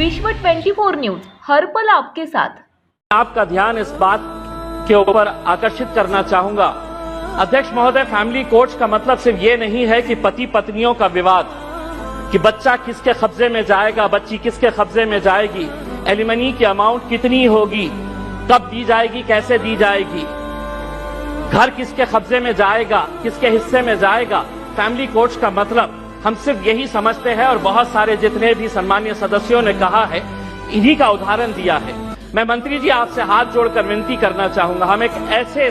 विश्व 24 न्यूज हर पल आपके साथ। आपका ध्यान इस बात के ऊपर आकर्षित करना चाहूंगा, अध्यक्ष महोदय, फैमिली कोर्ट्स का मतलब सिर्फ ये नहीं है कि पति पत्नियों का विवाद, कि बच्चा किसके कब्जे में जाएगा, बच्ची किसके कब्जे में जाएगी, एलिमनी की अमाउंट कितनी होगी, कब दी जाएगी, कैसे दी जाएगी, घर किसके कब्जे में जाएगा, किसके हिस्से में जाएगा। फैमिली कोर्ट्स का मतलब हम सिर्फ यही समझते हैं और बहुत सारे जितने भी सम्मानीय सदस्यों ने कहा है, इन्हीं का उदाहरण दिया है। मैं मंत्री जी आपसे हाथ जोड़कर विनती करना चाहूंगा, हम एक ऐसे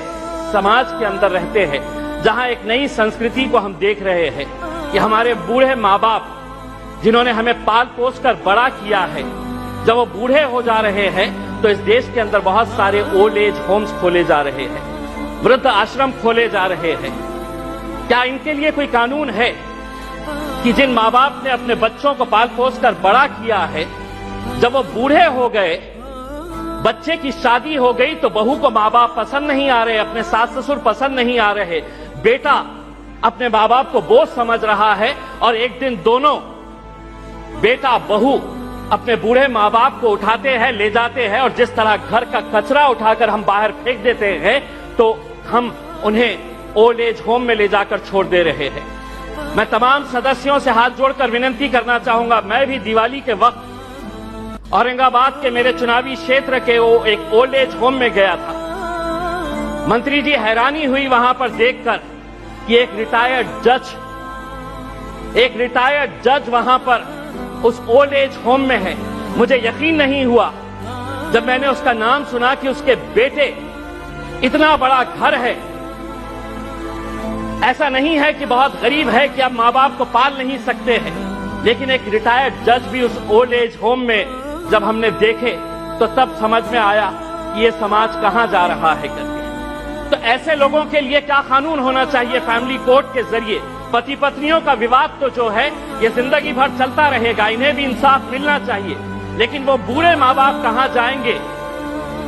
समाज के अंदर रहते हैं जहां एक नई संस्कृति को हम देख रहे हैं कि हमारे बूढ़े माँ बाप जिन्होंने हमें पाल पोस कर बड़ा किया है, जब वो बूढ़े हो जा रहे हैं तो इस देश के अंदर बहुत सारे ओल्ड एज होम्स खोले जा रहे हैं, वृद्ध आश्रम खोले जा रहे हैं। क्या इनके लिए कोई कानून है कि जिन माँ बाप ने अपने बच्चों को पाल पोस कर बड़ा किया है, जब वो बूढ़े हो गए, बच्चे की शादी हो गई तो बहू को माँ बाप पसंद नहीं आ रहे, अपने सास ससुर पसंद नहीं आ रहे, बेटा अपने माँ बाप को बोझ समझ रहा है और एक दिन दोनों बेटा बहू अपने बूढ़े माँ बाप को उठाते हैं, ले जाते हैं और जिस तरह घर का कचरा उठाकर हम बाहर फेंक देते हैं, तो हम उन्हें ओल्ड एज होम में ले जाकर छोड़ दे रहे हैं। मैं तमाम सदस्यों से हाथ जोड़कर विनती करना चाहूंगा, मैं भी दिवाली के वक्त औरंगाबाद के मेरे चुनावी क्षेत्र के वो एक ओल्ड एज होम में गया था। मंत्री जी, हैरानी हुई वहां पर देखकर कि एक रिटायर्ड जज वहां पर उस ओल्ड एज होम में है। मुझे यकीन नहीं हुआ जब मैंने उसका नाम सुना कि उसके बेटे, इतना बड़ा घर है, ऐसा नहीं है कि बहुत गरीब है कि आप माँ बाप को पाल नहीं सकते हैं, लेकिन एक रिटायर्ड जज भी उस ओल्ड एज होम में जब हमने देखे तो तब समझ में आया कि ये समाज कहां जा रहा है करके। तो ऐसे लोगों के लिए क्या कानून होना चाहिए फैमिली कोर्ट के जरिए? पति पत्नियों का विवाद तो जो है ये जिंदगी भर चलता रहेगा, इन्हें भी इंसाफ मिलना चाहिए, लेकिन वो बूढ़े माँ बाप कहां जाएंगे?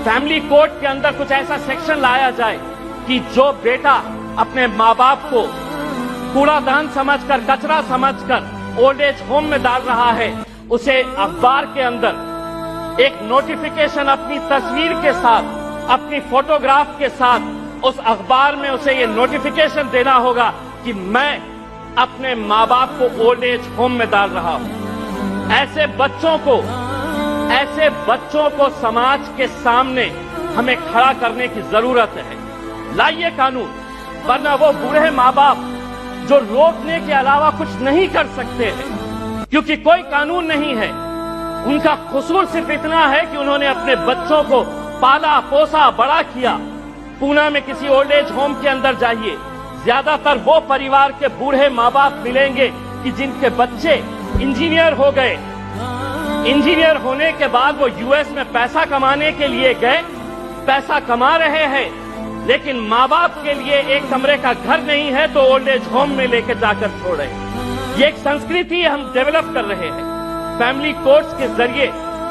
फैमिली कोर्ट के अंदर कुछ ऐसा सेक्शन लाया जाए कि जो बेटा अपने माँ बाप को कूड़ादान समझकर, कचरा समझकर ओल्ड एज होम में डाल रहा है, उसे अखबार के अंदर एक नोटिफिकेशन अपनी तस्वीर के साथ, अपनी फोटोग्राफ के साथ उस अखबार में उसे ये नोटिफिकेशन देना होगा कि मैं अपने माँ बाप को ओल्ड एज होम में डाल रहा हूं। ऐसे बच्चों को समाज के सामने हमें खड़ा करने की जरूरत है। लाइए कानून, वरना वो बूढ़े माँ बाप जो रोकने के अलावा कुछ नहीं कर सकते हैं, क्योंकि कोई कानून नहीं है। उनका कसूर सिर्फ इतना है कि उन्होंने अपने बच्चों को पाला पोसा बड़ा किया। पूना में किसी ओल्ड एज होम के अंदर जाइए, ज्यादातर वो परिवार के बूढ़े माँ बाप मिलेंगे कि जिनके बच्चे इंजीनियर हो गए। इंजीनियर होने के बाद वो यूएस में पैसा कमाने के लिए गए, पैसा कमा रहे हैं, लेकिन माँ बाप के लिए एक कमरे का घर नहीं है तो ओल्ड एज होम में लेकर जाकर छोड़ रहे हैं। ये एक संस्कृति हम डेवलप कर रहे हैं। फैमिली कोर्ट्स के जरिए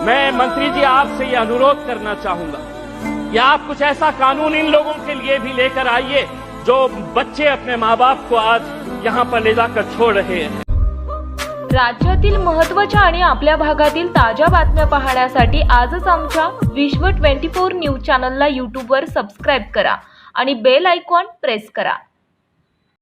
मैं मंत्री जी आपसे ये अनुरोध करना चाहूंगा कि आप कुछ ऐसा कानून इन लोगों के लिए भी लेकर आइए जो बच्चे अपने माँ बाप को आज यहाँ पर ले जाकर छोड़ रहे हैं। राज्यातील महत्त्वाच्या आणि आपल्या भागातील ताज्या बातम्या पाहण्यासाठी आजच आमच्या विश्व 24 न्यूज चॅनलला यूट्यूबवर सबस्क्राइब करा आणि बेल आयकॉन प्रेस करा।